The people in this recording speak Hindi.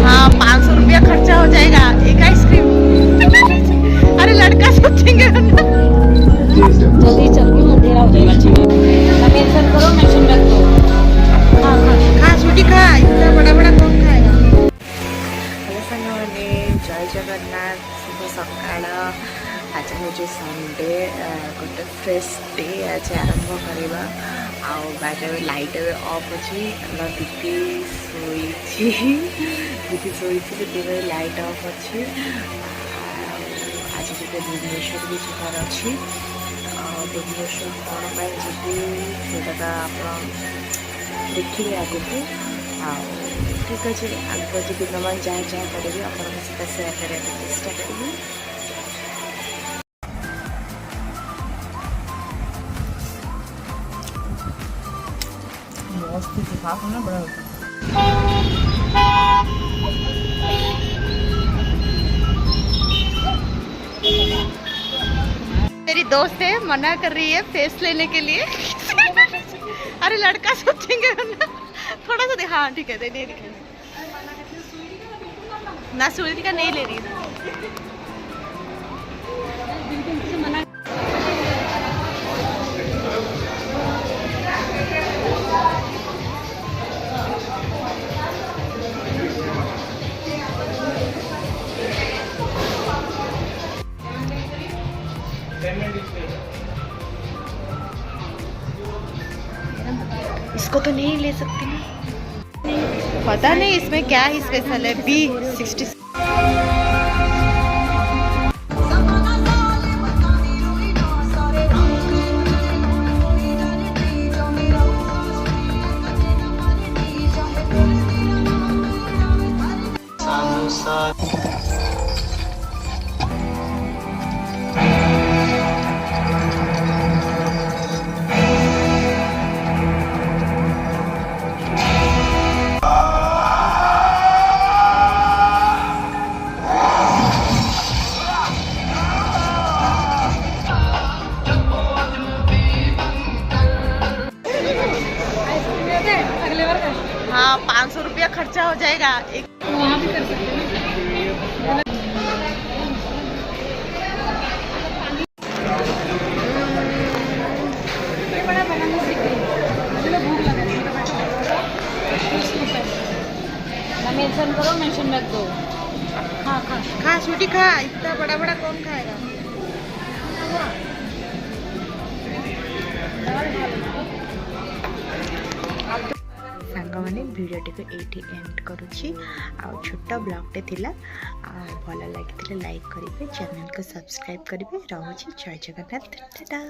हाँ 500 रुपया खर्चा हो जाएगा एक आइसक्रीम। अरे लड़का सोचेंगे जल्दी चल के अंधेरा हो जाएगा। मेंशन करो, मेंशन रख दो। हाँ हाँ खा छुट्टी खा, इतना बड़ा बड़ा कौन खाएगा। हेलो साଙ୍ଗମାନେ जय जगन्नाथ, शुभ सकाळ। आज हूँ संडे, गोटे फ्रेश डे आज आरंभ करवा। By the way light of अच्छी दीदी शोई लाइट ऑफ अच्छी। आज जो भुवनेश्वर भी जीवार अच्छी। भुवनेश्वर कौन पर जी से आप देखिए आगे को। ठीक अच्छे आगे जो दिन मान जहाँ जहाँ करेंगे आपको सेयार करने चेष्टा करेंगे। मस्त दिखा ना बड़ा मेरी दोस्त है, मना कर रही है फेस लेने के लिए। अरे लड़का सोचेंगे थोड़ा सा हाँ ठीक है नहीं दिखे ना, सूर्य का नहीं ले रही है। इसको तो नहीं ले सकती ना, पता नहीं इसमें क्या ही स्पेशल है। B60 हाँ 500 रुपया खर्चा हो जाएगा एक। वहाँ भी कर सकते हैं। मेंशन करो, मेंशन रख दो। हाँ खा खा छुट्टी खा, इतना बड़ा बड़ा कौन खाएगा। साଙ୍ଗମାନେ भिडियोटी को एठी एंड करुछि। छोट ब्लॉगटे थिला, भल लगी लाइक करेंगे, चैनल को सब्सक्राइब करेंगे। रहुछि जय जगन्नाथ, टाटा।